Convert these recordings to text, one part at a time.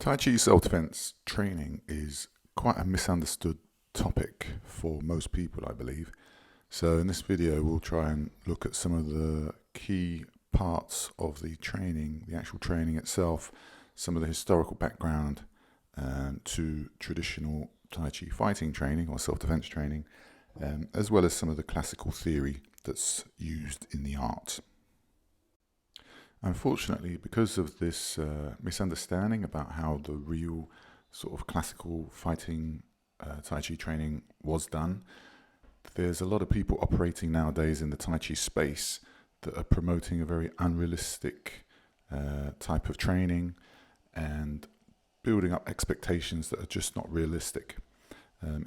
Tai Chi self-defense training is quite a misunderstood topic for most people, I believe. So in this video, we'll try and look at some of the key parts of the training, the actual training itself, some of the historical background to traditional Tai Chi fighting training or self-defense training, as well as some of the classical theory that's used in the art. Unfortunately, because of this misunderstanding about how the real sort of classical fighting Tai Chi training was done, there's a lot of people operating nowadays in the Tai Chi space that are promoting a very unrealistic type of training and building up expectations that are just not realistic.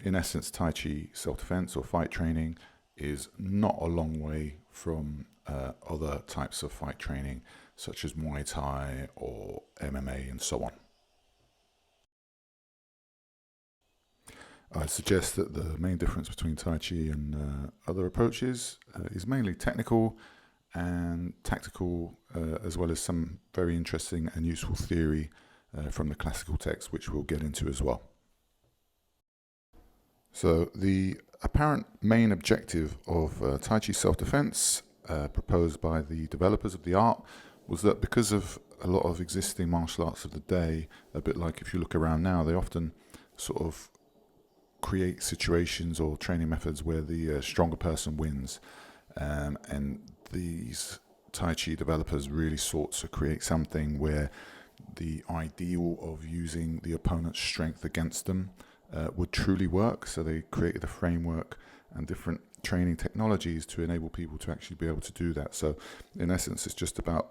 In essence, Tai Chi self-defense or fight training is not a long way from other types of fight training, such as Muay Thai or MMA and so on. I suggest that the main difference between Tai Chi and other approaches is mainly technical and tactical, as well as some very interesting and useful theory from the classical text, which we'll get into as well. So the apparent main objective of Tai Chi self-defense proposed by the developers of the art was that because of a lot of existing martial arts of the day, a bit like if you look around now, they often sort of create situations or training methods where the stronger person wins. And these Tai Chi developers really sought to create something where the ideal of using the opponent's strength against them would truly work. So they created a framework and different training technologies to enable people to actually be able to do that. So in essence, it's just about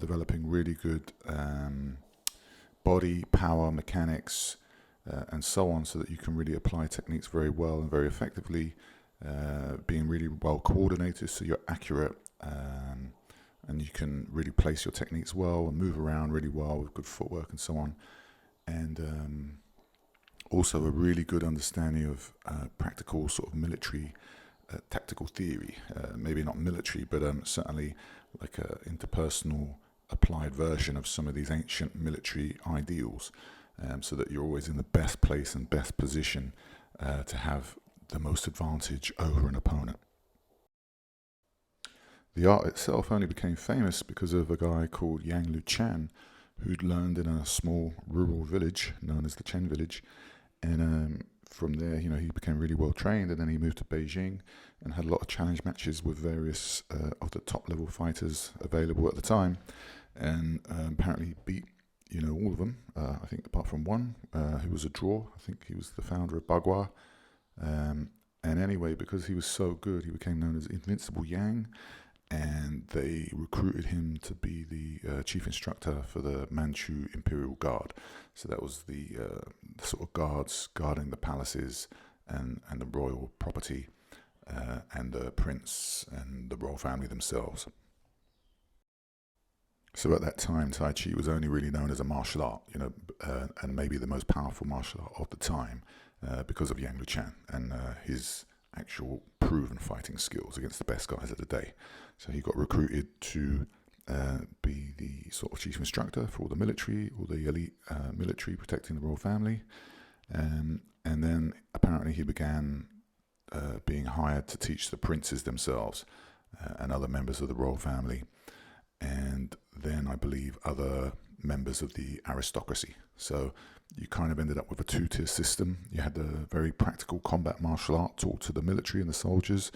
developing really good body power mechanics and so on, so that you can really apply techniques very well and very effectively, being really well coordinated so you're accurate, and you can really place your techniques well and move around really well with good footwork and so on. And also a really good understanding of practical sort of military tactical theory, maybe not military, but certainly like a interpersonal applied version of some of these ancient military ideals, so that you're always in the best place and best position to have the most advantage over an opponent. The art itself only became famous because of a guy called Yang Luchan, who'd learned in a small rural village known as the Chen village, and from there, he became really well trained, and then he moved to Beijing and had a lot of challenge matches with various of the top level fighters available at the time, and apparently beat all of them. I think apart from one, who was a draw. I think he was the founder of Bagua. And anyway, because he was so good, he became known as Invincible Yang, and they recruited him to be the chief instructor for the Manchu Imperial Guard. So that was the sort of guards guarding the palaces and the royal property, and the prince and the royal family themselves. So at that time, Tai Chi was only really known as a martial art, and maybe the most powerful martial art of the time, because of Yang Luchan and his actual proven fighting skills against the best guys of the day. So he got recruited to be the sort of chief instructor for all the military, all the elite military protecting the royal family. And then apparently he began being hired to teach the princes themselves and other members of the royal family. And then I believe other members of the aristocracy. So you kind of ended up with a two-tier system. You had the very practical combat martial art taught to the military and the soldiers,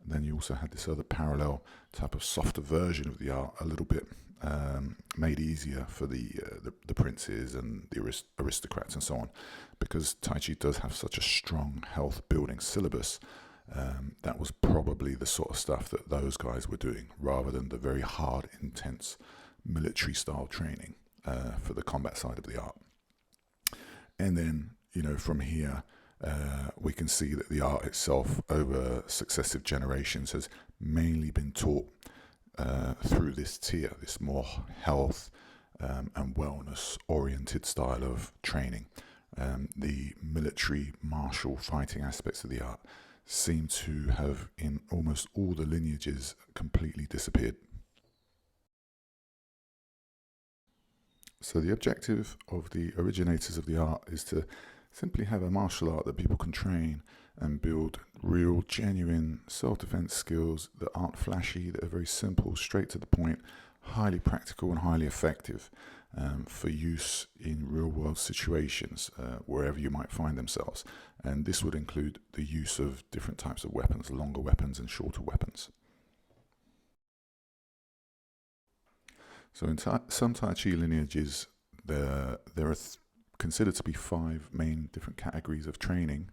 and then you also had this other parallel type of softer version of the art, a little bit made easier for the princes and the aristocrats and so on, because Tai Chi does have such a strong health building syllabus. That was probably the sort of stuff that those guys were doing, rather than the very hard, intense military style training for the combat side of the art. And then, from here, we can see that the art itself over successive generations has mainly been taught through this tier, this more health and wellness oriented style of training. The military martial fighting aspects of the art seem to have, in almost all the lineages, completely disappeared. So the objective of the originators of the art is to simply have a martial art that people can train and build real, genuine self-defense skills that aren't flashy, that are very simple, straight to the point, highly practical and highly effective for use in real-world situations, wherever you might find themselves. And this would include the use of different types of weapons, longer weapons and shorter weapons. So in some Tai Chi lineages, there are considered to be 5 main different categories of training,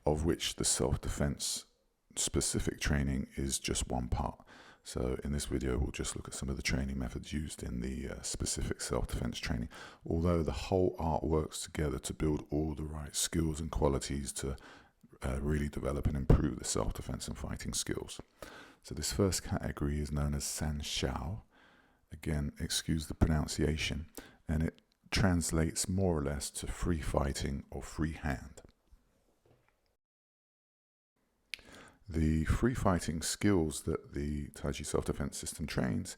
of which the self-defense specific training is just one part. So in this video, we'll just look at some of the training methods used in the specific self-defense training, although the whole art works together to build all the right skills and qualities to really develop and improve the self-defense and fighting skills. So this first category is known as San Shou. Again, excuse the pronunciation, and it translates more or less to free fighting or free hand. The free fighting skills that the Tai Chi self-defense system trains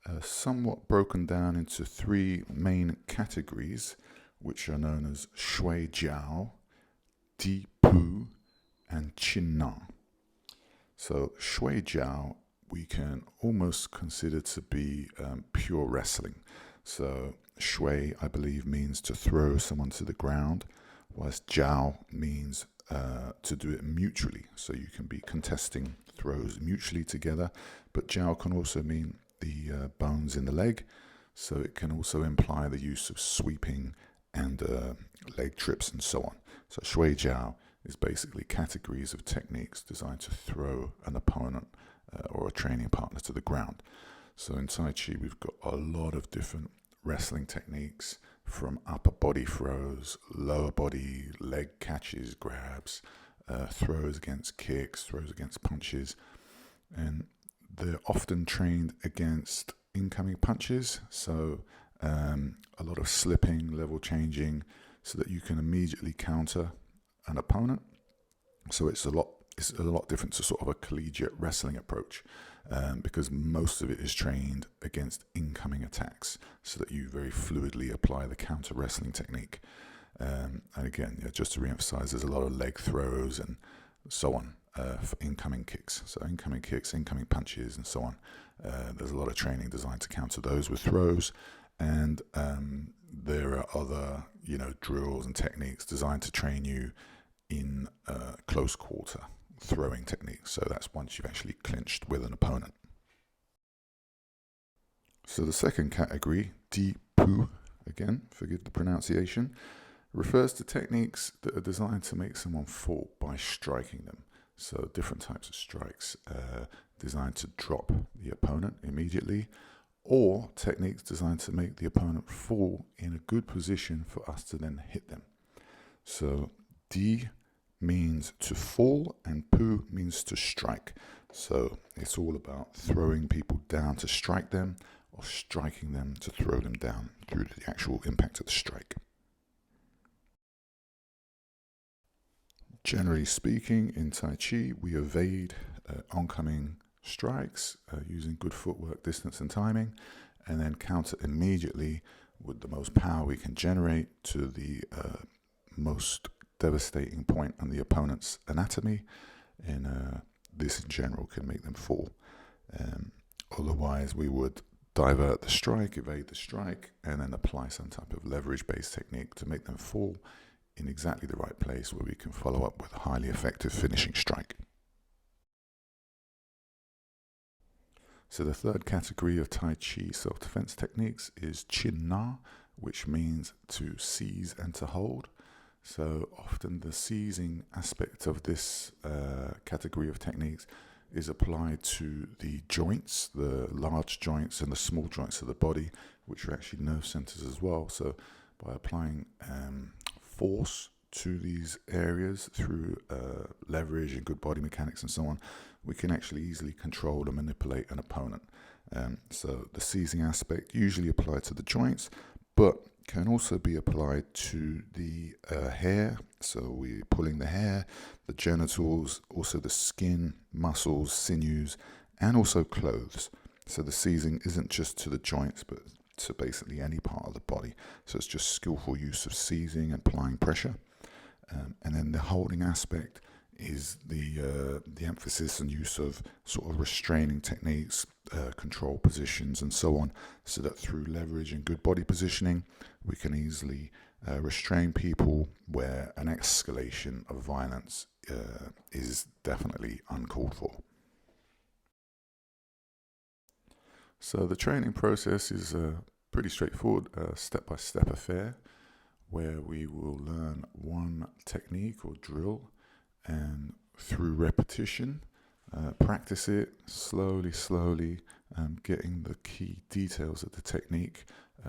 are somewhat broken down into 3 main categories, which are known as shui jiao, di pu, and qin na. So shui jiao we can almost consider to be pure wrestling. So shui, I believe, means to throw someone to the ground, whilst jiao means to do it mutually. So you can be contesting throws mutually together, but jiao can also mean the bones in the leg. So it can also imply the use of sweeping and leg trips and so on. So shui jiao is basically categories of techniques designed to throw an opponent or a training partner to the ground. So in Tai Chi, we've got a lot of different wrestling techniques, from upper body throws, lower body leg catches, grabs, throws against kicks, throws against punches, and they're often trained against incoming punches. So a lot of slipping, level changing, so that you can immediately counter an opponent. So it's a lot different to sort of a collegiate wrestling approach, because most of it is trained against incoming attacks, so that you very fluidly apply the counter wrestling technique. And again, just to re-emphasize, there's a lot of leg throws and so on for incoming kicks. So incoming kicks, incoming punches, and so on. There's a lot of training designed to counter those with throws, and there are other drills and techniques designed to train you in close quarter throwing techniques. So that's once you've actually clinched with an opponent. So the second category, di pu, again, forgive the pronunciation, refers to techniques that are designed to make someone fall by striking them. So different types of strikes designed to drop the opponent immediately, or techniques designed to make the opponent fall in a good position for us to then hit them. So di means to fall and pu means to strike. So it's all about throwing people down to strike them, or striking them to throw them down through the actual impact of the strike. Generally speaking, in Tai Chi, we evade oncoming strikes using good footwork, distance and timing, and then counter immediately with the most power we can generate to the most devastating point on the opponent's anatomy, and this in general can make them fall. Otherwise, we would divert the strike, evade the strike, and then apply some type of leverage-based technique to make them fall in exactly the right place, where we can follow up with a highly effective finishing strike. So the third category of Tai Chi self-defense techniques is qin na, which means to seize and to hold. So often the seizing aspect of this category of techniques is applied to the joints, the large joints and the small joints of the body, which are actually nerve centers as well. So by applying force to these areas through leverage and good body mechanics and so on, we can actually easily control and manipulate an opponent. So the seizing aspect usually applied to the joints, but can also be applied to the hair. So we're pulling the hair, the genitals, also the skin, muscles, sinews, and also clothes. So the seizing isn't just to the joints, but to basically any part of the body. So it's just skillful use of seizing and applying pressure. And then the holding aspect is the emphasis and use of sort of restraining techniques, control positions, and so on, so that through leverage and good body positioning, we can easily restrain people where an escalation of violence is definitely uncalled for. So the training process is a pretty straightforward, step-by-step affair, where we will learn one technique or drill, and through repetition, practice it slowly, getting the key details of the technique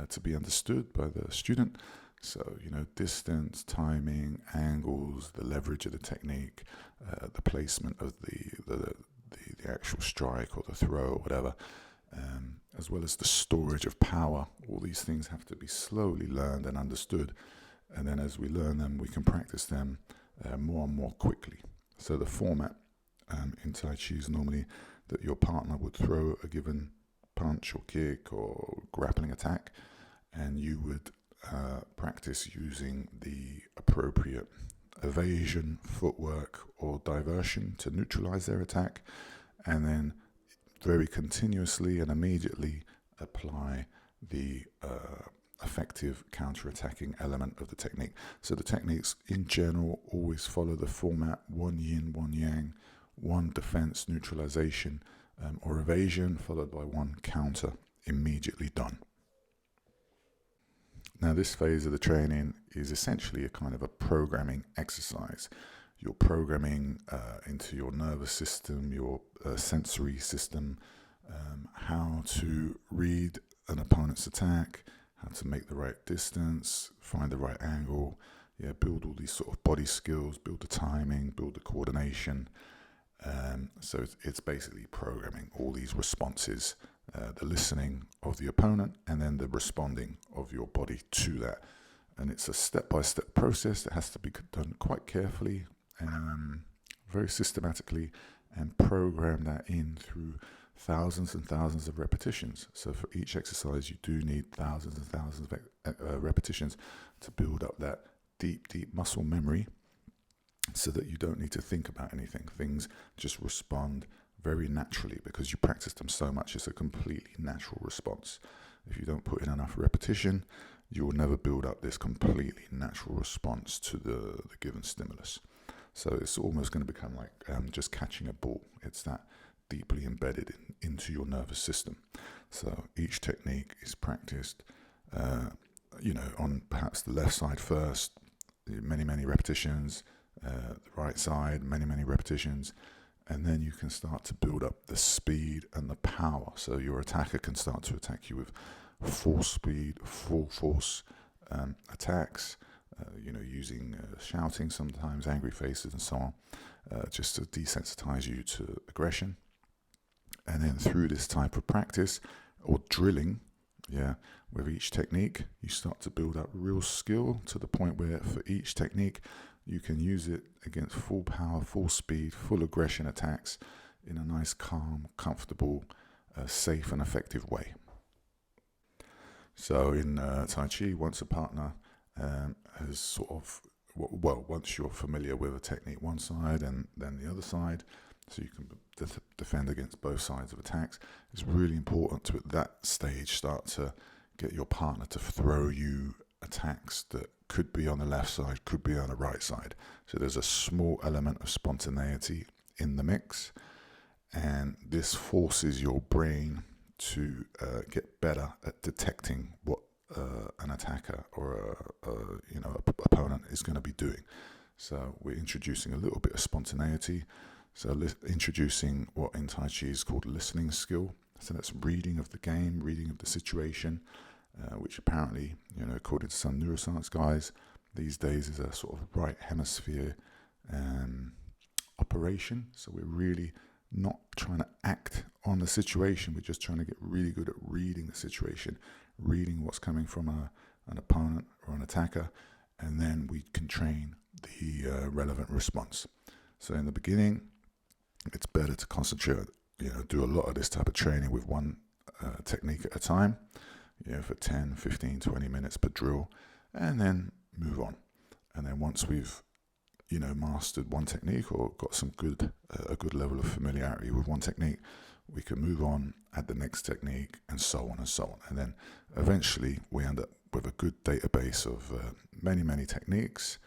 to be understood by the student. So, distance, timing, angles, the leverage of the technique, the placement of the actual strike or the throw or whatever, as well as the storage of power. All these things have to be slowly learned and understood. And then as we learn them, we can practice them more and more quickly. So the format in Tai Chi is normally that your partner would throw a given punch or kick or grappling attack, and you would practice using the appropriate evasion, footwork, or diversion to neutralize their attack, and then very continuously and immediately apply the effective counter-attacking element of the technique. So the techniques in general always follow the format: one yin, one yang, one defense, neutralization, or evasion, followed by one counter, immediately done. Now, this phase of the training is essentially a kind of a programming exercise. You're programming into your nervous system, your sensory system, how to read an opponent's attack, how to make the right distance, find the right angle, build all these sort of body skills, build the timing, build the coordination. So it's basically programming all these responses, the listening of the opponent and then the responding of your body to that. And it's a step-by-step process that has to be done quite carefully, very systematically, and program that in through thousands and thousands of repetitions. So for each exercise, you do need thousands and thousands of repetitions to build up that deep muscle memory, so that you don't need to think about anything. Things just respond very naturally because you practice them so much. It's a completely natural response. If you don't put in enough repetition, you will never build up this completely natural response to the given stimulus. So it's almost going to become like just catching a ball. It's that deeply embedded into your nervous system. So each technique is practiced, on perhaps the left side first, many repetitions, the right side, many repetitions, and then you can start to build up the speed and the power. So your attacker can start to attack you with full speed, full force attacks, using shouting sometimes, angry faces and so on, just to desensitize you to aggression. And then through this type of practice or drilling, with each technique, you start to build up real skill to the point where for each technique, you can use it against full power, full speed, full aggression attacks in a nice, calm, comfortable, safe and effective way. So in Tai Chi, once a partner has sort of, once you're familiar with a technique one side and then the other side, so you can defend against both sides of attacks, it's really important to, at that stage, start to get your partner to throw you attacks that could be on the left side, could be on the right side. So there's a small element of spontaneity in the mix, and this forces your brain to get better at detecting what an attacker or a opponent is going to be doing. So we're introducing a little bit of spontaneity. So introducing what in Tai Chi is called listening skill. So that's reading of the game, reading of the situation, which apparently, according to some neuroscience guys, these days is a sort of right hemisphere operation. So we're really not trying to act on the situation. We're just trying to get really good at reading the situation, reading what's coming from an opponent or an attacker, and then we can train the relevant response. So in the beginning, it's better to concentrate, do a lot of this type of training with one technique at a time. for 10, 15, 20 minutes per drill, and then move on. And then once we've mastered one technique or got some a good level of familiarity with one technique, we can move on, add the next technique, and so on and so on. And then eventually we end up with a good database of many techniques.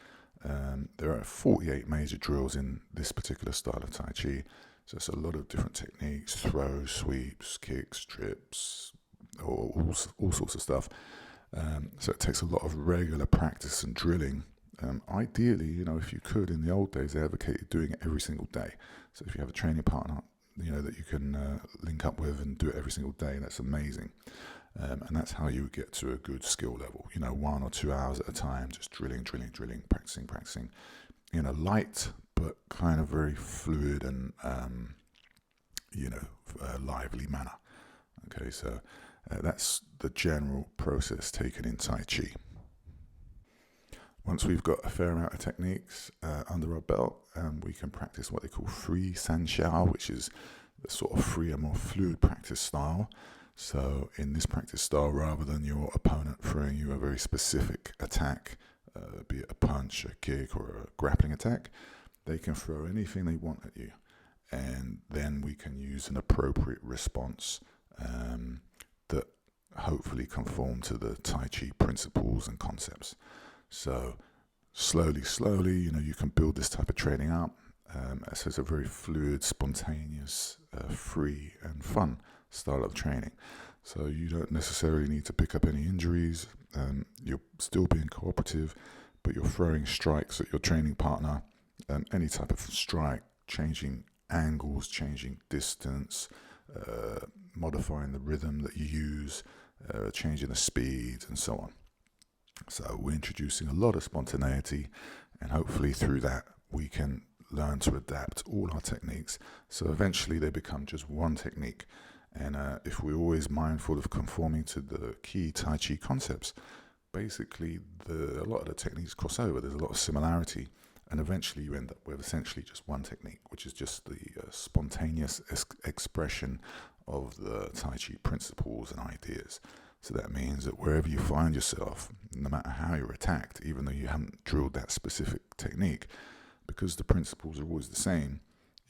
There are 48 major drills in this particular style of Tai Chi. So it's a lot of different techniques: throws, sweeps, kicks, trips, all sorts of stuff. So it takes a lot of regular practice and drilling. Ideally, if you could, in the old days, they advocated doing it every single day. So if you have a training partner, that you can link up with and do it every single day, that's amazing. And that's how you would get to a good skill level. 1 or 2 hours at a time, just drilling, practicing, in a light but kind of very fluid and lively manner. Okay, so that's the general process taken in Tai Chi. Once we've got a fair amount of techniques under our belt, we can practice what they call free san shou, which is the sort of freer, more fluid practice style. So in this practice style, rather than your opponent throwing you a very specific attack, be it a punch, a kick, or a grappling attack, they can throw anything they want at you. And then we can use an appropriate response that hopefully conform to the Tai Chi principles and concepts. So slowly, you can build this type of training up. So it's a very fluid, spontaneous, free and fun style of training. So you don't necessarily need to pick up any injuries. You're still being cooperative, but you're throwing strikes at your training partner. Any type of strike, changing angles, changing distance, modifying the rhythm that you use, changing the speed, and so on. So we're introducing a lot of spontaneity, and hopefully through that we can learn to adapt all our techniques. So eventually they become just one technique. And if we're always mindful of conforming to the key Tai Chi concepts, basically a lot of the techniques cross over. There's a lot of similarity, and eventually you end up with essentially just one technique, which is just the spontaneous expression of the Tai Chi principles and ideas. So that means that wherever you find yourself, no matter how you're attacked, even though you haven't drilled that specific technique, because the principles are always the same,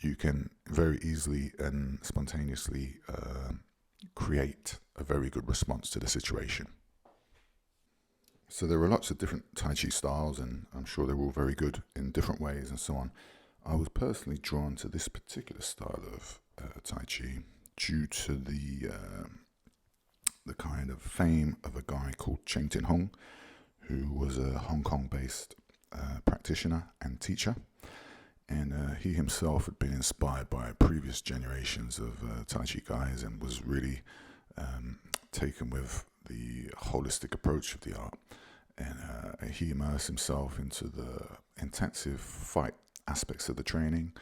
you can very easily and spontaneously create a very good response to the situation. So there are lots of different Tai Chi styles, and I'm sure they're all very good in different ways and so on. I was personally drawn to this particular style of Tai Chi due to the kind of fame of a guy called Cheng Tin Hung, who was a Hong Kong-based practitioner and teacher. And he himself had been inspired by previous generations of Tai Chi guys and was really taken with the holistic approach of the art. And he immersed himself into the intensive fight aspects of the training.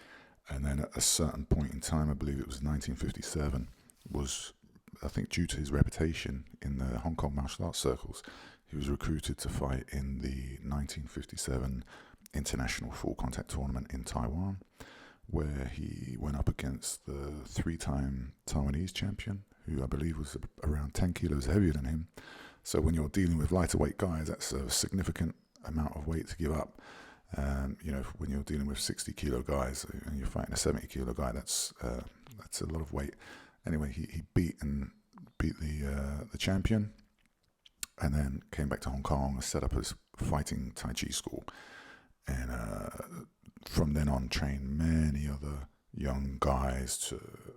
And then at a certain point in time, I believe it was 1957, I think due to his reputation in the Hong Kong martial arts circles, he was recruited to fight in the 1957 International Full Contact Tournament in Taiwan, where he went up against the 3-time Taiwanese champion, who I believe was around 10 kilos heavier than him. So when you're dealing with lighter weight guys, that's a significant amount of weight to give up. When you're dealing with 60 kilo guys and you're fighting a 70 kilo guy, that's a lot of weight. Anyway, he beat the champion, and then came back to Hong Kong and set up his fighting Tai Chi school. And from then on, trained many other young guys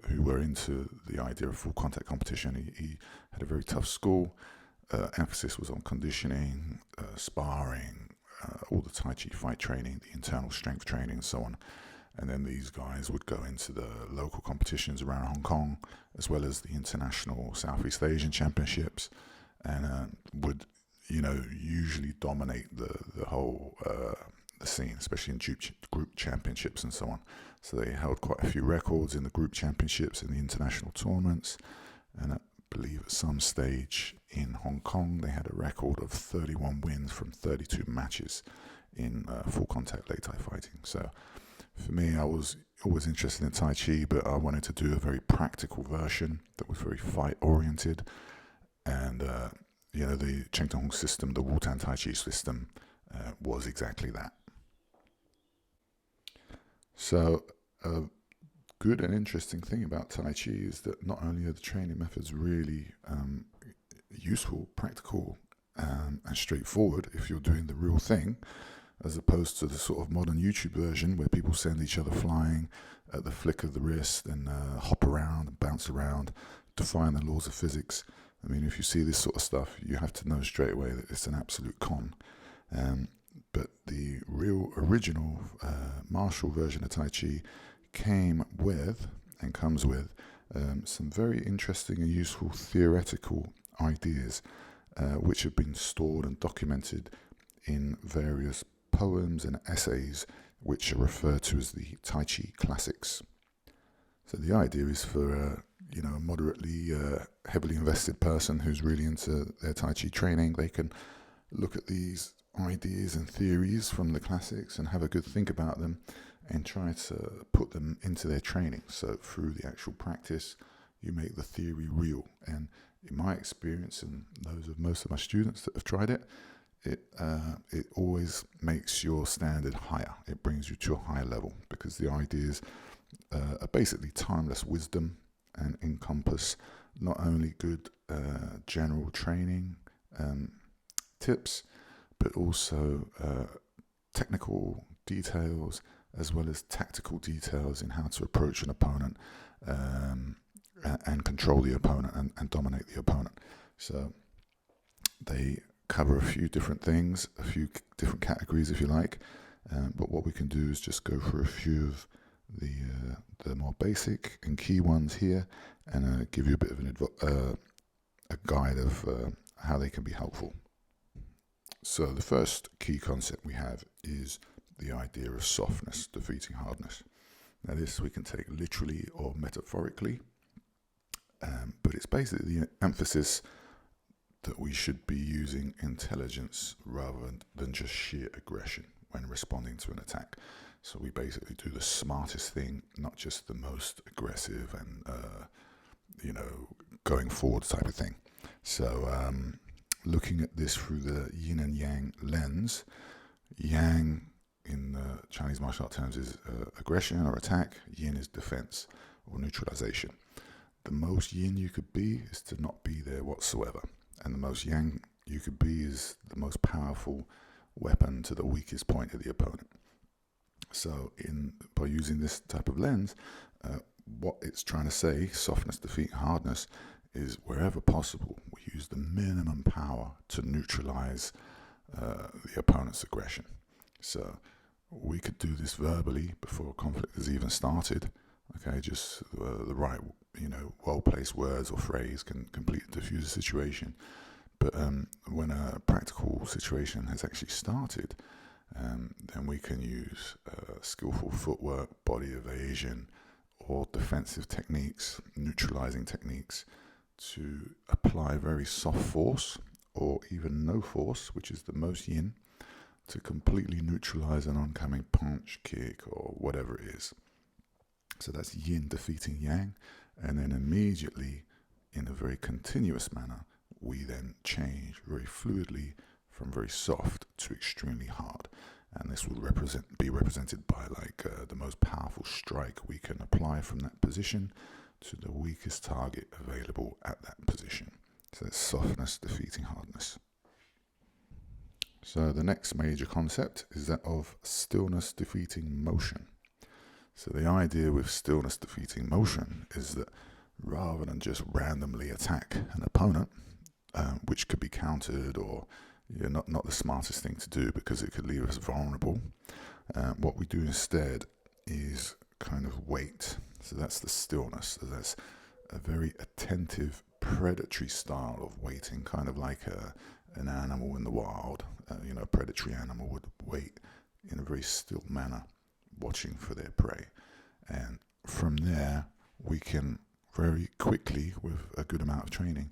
who were into the idea of full contact competition. He had a very tough school. Emphasis was on conditioning, sparring, all the Tai Chi fight training, the internal strength training, and so on. And then these guys would go into the local competitions around Hong Kong, as well as the international Southeast Asian championships, and would, usually dominate the whole the scene, especially in group championships and so on. So they held quite a few records in the group championships and the international tournaments. And I believe at some stage in Hong Kong, they had a record of 31 wins from 32 matches in full contact Lei Tai fighting. So for me, I was always interested in Tai Chi, but I wanted to do a very practical version that was very fight oriented. And the Cheng Tong system, the Wu-Tan Tai Chi system, was exactly that. So a good and interesting thing about Tai Chi is that not only are the training methods really useful, practical, and straightforward if you're doing the real thing, as opposed to the sort of modern YouTube version where people send each other flying at the flick of the wrist and hop around and bounce around, defying the laws of physics. I mean, if you see this sort of stuff, you have to know straight away that it's an absolute con. But the real original martial version of Tai Chi came with and comes with some very interesting and useful theoretical ideas which have been stored and documented in various poems and essays which are referred to as the Tai Chi classics. So the idea is for a moderately heavily invested person who's really into their Tai Chi training, they can look at these ideas and theories from the classics and have a good think about them and try to put them into their training. So through the actual practice, you make the theory real. And in my experience and those of most of my students that have tried it, it always makes your standard higher. It brings you to a higher level because the ideas are basically timeless wisdom and encompass not only good general training tips, but also technical details as well as tactical details in how to approach an opponent and control the opponent and dominate the opponent. So they cover a few different things, a few different categories if you like, but what we can do is just go for a few of the more basic and key ones here and give you a bit of a guide of how they can be helpful. So the first key concept we have is the idea of softness defeating hardness. Now this we can take literally or metaphorically, but it's basically the emphasis that we should be using intelligence rather than just sheer aggression when responding to an attack. So we basically do the smartest thing, not just the most aggressive and going forward type of thing. So looking at this through the yin and yang lens, yang in Chinese martial art terms is aggression or attack, yin is defense or neutralization. The most yin you could be is to not be there whatsoever, and the most yang you could be is the most powerful weapon to the weakest point of the opponent. So by using this type of lens, what it's trying to say, softness defeating hardness, is wherever possible, we use the minimum power to neutralize the opponent's aggression. So we could do this verbally before conflict has even started. Okay, just the right, well-placed words or phrase can completely diffuse the situation. But when a practical situation has actually started, then we can use skillful footwork, body evasion, or defensive techniques, neutralizing techniques, to apply very soft force or even no force, which is the most yin, to completely neutralize an oncoming punch, kick, or whatever it is. So that's yin defeating yang, and then immediately, in a very continuous manner, we then change very fluidly from very soft to extremely hard. And this will be represented by the most powerful strike we can apply from that position to the weakest target available at that position. So it's softness defeating hardness. So the next major concept is that of stillness defeating motion. So the idea with stillness defeating motion is that rather than just randomly attack an opponent, which could be countered or not the smartest thing to do because it could leave us vulnerable, what we do instead is kind of wait. So that's the stillness. So that's a very attentive, predatory style of waiting, kind of like an animal in the wild. A predatory animal would wait in a very still manner, watching for their prey. And from there, we can very quickly, with a good amount of training,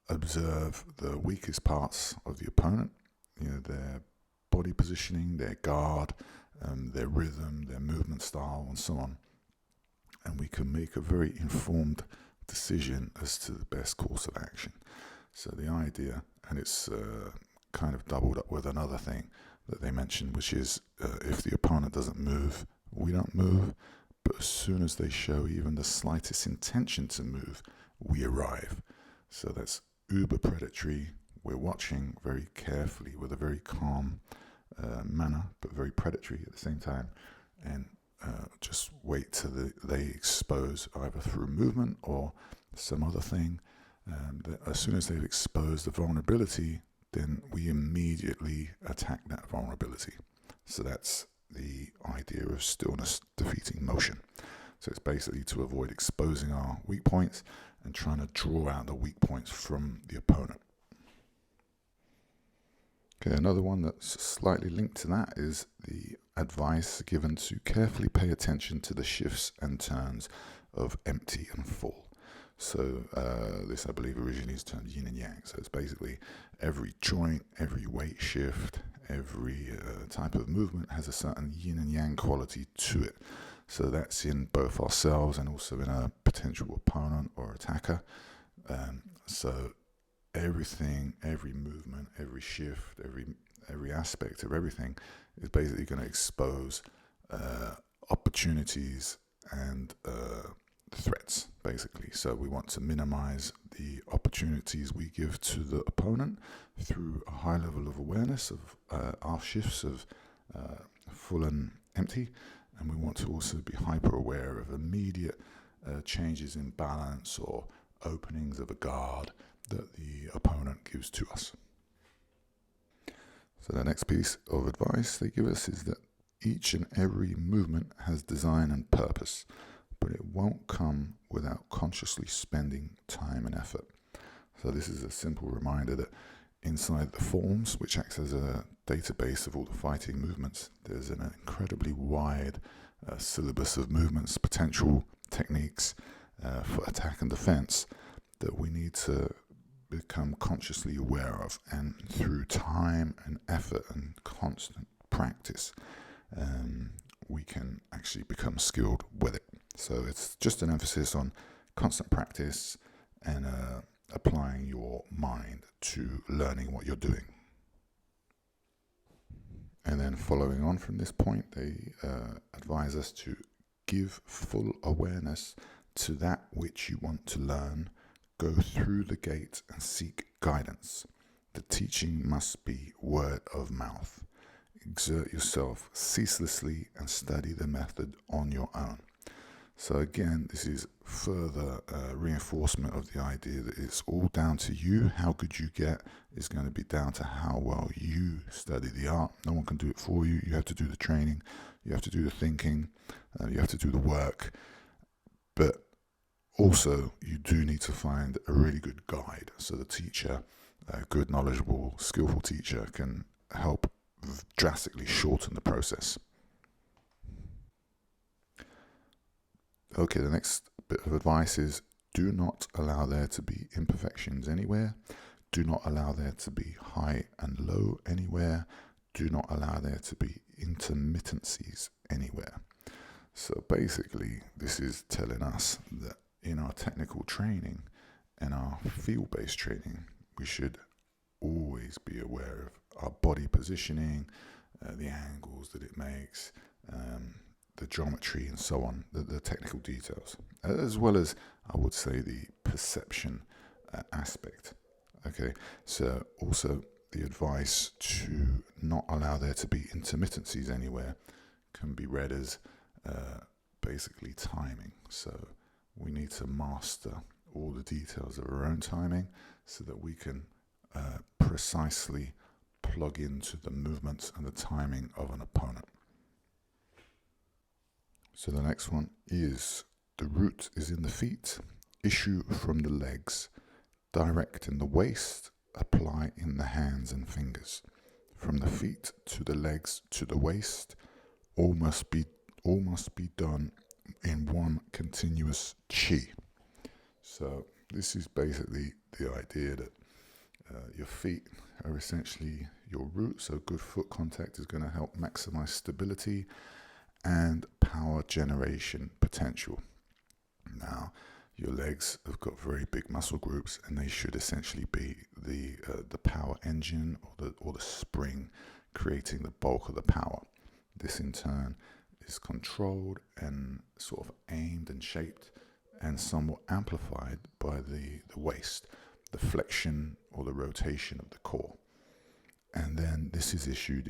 observe the weakest parts of the opponent, their body positioning, their guard, their rhythm, their movement style, and so on. And we can make a very informed decision as to the best course of action. So the idea, and it's kind of doubled up with another thing that they mentioned, which is if the opponent doesn't move, we don't move. But as soon as they show even the slightest intention to move, we arrive. So that's uber predatory. We're watching very carefully with a very calm manner, but very predatory at the same time. And just wait till they expose either through movement or some other thing. As soon as they've exposed the vulnerability, then we immediately attack that vulnerability. So that's the idea of stillness defeating motion. So it's basically to avoid exposing our weak points and trying to draw out the weak points from the opponent. Okay, another one that's slightly linked to that is the advice given to carefully pay attention to the shifts and turns of empty and full. So this, I believe, originally is termed yin and yang. So it's basically every joint, every weight shift, every type of movement has a certain yin and yang quality to it. So that's in both ourselves and also in a potential opponent or attacker. So everything, every movement, every shift, every aspect of everything is basically going to expose opportunities and threats, basically. So we want to minimize the opportunities we give to the opponent through a high level of awareness of our shifts of full and empty, and we want to also be hyper aware of immediate changes in balance or openings of a guard that the opponent gives to us. So the next piece of advice they give us is that each and every movement has design and purpose, but it won't come without consciously spending time and effort. So this is a simple reminder that inside the forms, which acts as a database of all the fighting movements, there's an incredibly wide syllabus of movements, potential techniques for attack and defense that we need to become consciously aware of, and through time and effort and constant practice we can actually become skilled with it. So it's just an emphasis on constant practice and applying your mind to learning what you're doing. And then following on from this point, they advise us to give full awareness to that which you want to learn. Go through the gate and seek guidance. The teaching must be word of mouth. Exert yourself ceaselessly and study the method on your own. So again, this is further reinforcement of the idea that it's all down to you. How good you get is going to be down to how well you study the art. No one can do it for you. You have to do the training. You have to do the thinking. You have to do the work. But also, you do need to find a really good guide. So the teacher, a good, knowledgeable, skillful teacher, can help drastically shorten the process. Okay, the next bit of advice is do not allow there to be imperfections anywhere. Do not allow there to be high and low anywhere. Do not allow there to be intermittencies anywhere. So basically, this is telling us that in our technical training and our field-based training, we should always be aware of our body positioning, the angles that it makes, the geometry and so on, the technical details, as well as, I would say, the perception aspect. Okay, so also the advice to not allow there to be intermittencies anywhere can be read as basically timing. So we need to master all the details of our own timing so that we can precisely plug into the movements and the timing of an opponent. So the next one is the root is in the feet, issue from the legs, direct in the waist, apply in the hands and fingers. From the feet to the legs to the waist, all must be done in one continuous chi. So this is basically the idea that your feet are essentially your root, so good foot contact is going to help maximize stability and power generation potential. Now, Your legs have got very big muscle groups, and they should essentially be the power engine or the spring creating the bulk of the power. This in turn is controlled and sort of aimed and shaped and somewhat amplified by the waist, the flexion or the rotation of the core. And then this is issued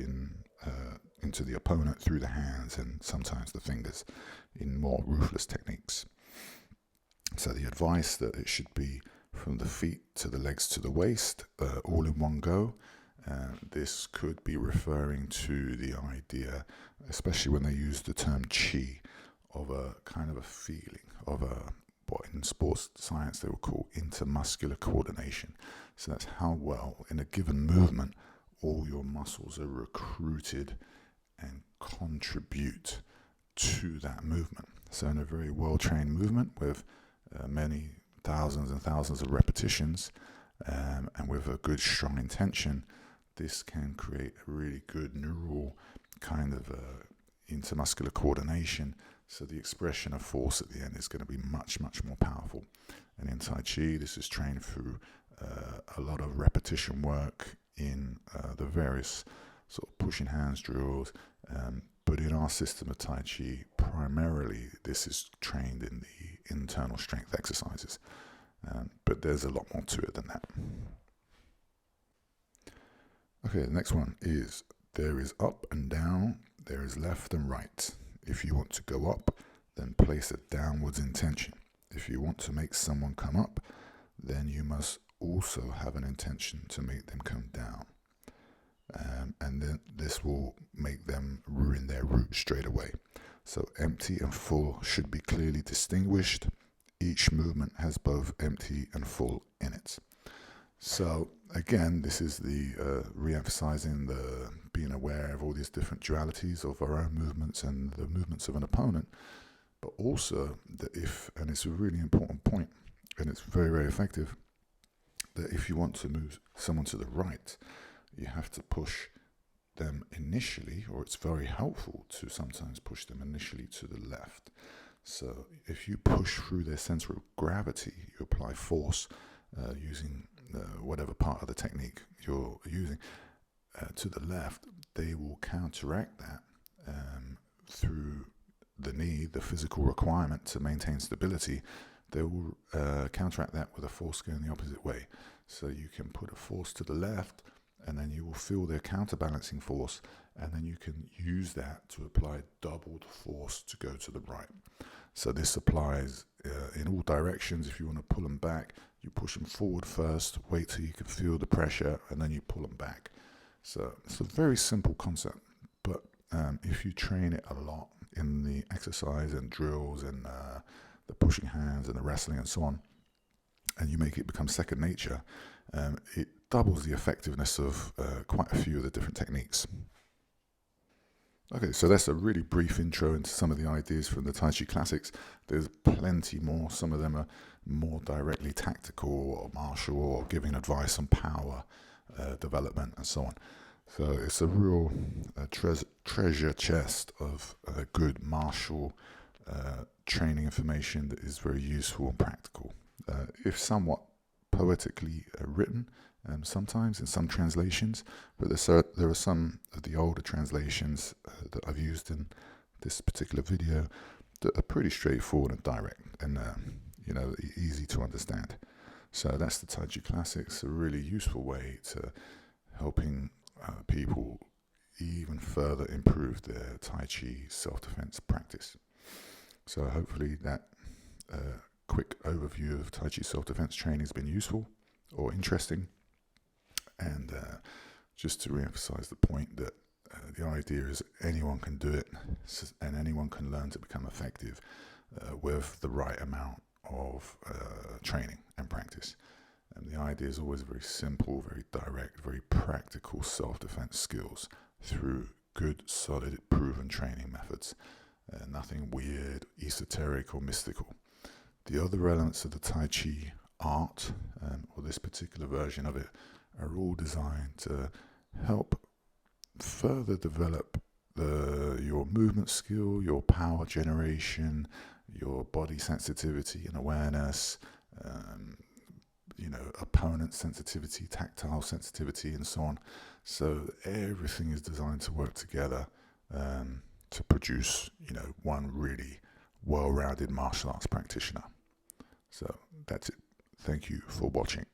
into the opponent through the hands and sometimes the fingers in more ruthless techniques. So the advice that it should be from the feet to the legs to the waist, all in one go. This could be referring to the idea, especially when they use the term chi, of a kind of a feeling of what in sports science they would call intermuscular coordination. So that's how well in a given movement all your muscles are recruited and contribute to that movement. So in a very well-trained movement with many thousands and thousands of repetitions and with a good strong intention, this can create a really good neural kind of intermuscular coordination. So the expression of force at the end is going to be much, much more powerful. And in Tai Chi, this is trained through a lot of repetition work in the various sort of pushing hands drills. But in our system of Tai Chi, primarily this is trained in the internal strength exercises. But there's a lot more to it than that. Okay, the next one is there is up and down, there is left and right. If you want to go up, then place a downwards intention. If you want to make someone come up, then you must also have an intention to make them come down. And then this will make them ruin their route straight away. So empty and full should be clearly distinguished. Each movement has both empty and full in it. So again, this is the re-emphasizing the being aware of all these different dualities of our own movements and the movements of an opponent, but also that and it's a really important point, and it's very, very effective, that if you want to move someone to the right, you have to push them initially, or it's very helpful to sometimes push them initially to the left. So if you push through their center of gravity, you apply force using whatever part of the technique you're using to the left, they will counteract that through the need, the physical requirement to maintain stability. They will counteract that with a force going the opposite way. So you can put a force to the left, and then you will feel their counterbalancing force, and then you can use that to apply doubled force to go to the right. So this applies in all directions. If you want to pull them back, you push them forward first, wait till you can feel the pressure, and then you pull them back. So it's a very simple concept, but if you train it a lot in the exercise and drills and the pushing hands and the wrestling and so on, and you make it become second nature, it doubles the effectiveness of quite a few of the different techniques. Okay, so that's a really brief intro into some of the ideas from the Tai Chi classics. There's plenty more. Some of them are more directly tactical or martial or giving advice on power development and so on. So it's a real treasure chest of good martial training information that is very useful and practical. If somewhat poetically written, sometimes in some translations, but there are some of the older translations that I've used in this particular video that are pretty straightforward and direct and easy to understand. So that's the Tai Chi classics, a really useful way to helping people even further improve their Tai Chi self-defense practice. So hopefully that quick overview of Tai Chi self-defense training has been useful or interesting. And just to re-emphasize the point that the idea is anyone can do it and anyone can learn to become effective with the right amount of training and practice. And the idea is always very simple, very direct, very practical self-defense skills through good, solid, proven training methods. Nothing weird, esoteric or mystical. The other elements of the Tai Chi art, or this particular version of it, are all designed to help further develop your movement skill, your power generation, your body sensitivity and awareness, opponent sensitivity, tactile sensitivity, and so on. So everything is designed to work together to produce, one really well-rounded martial arts practitioner. So that's it. Thank you for watching.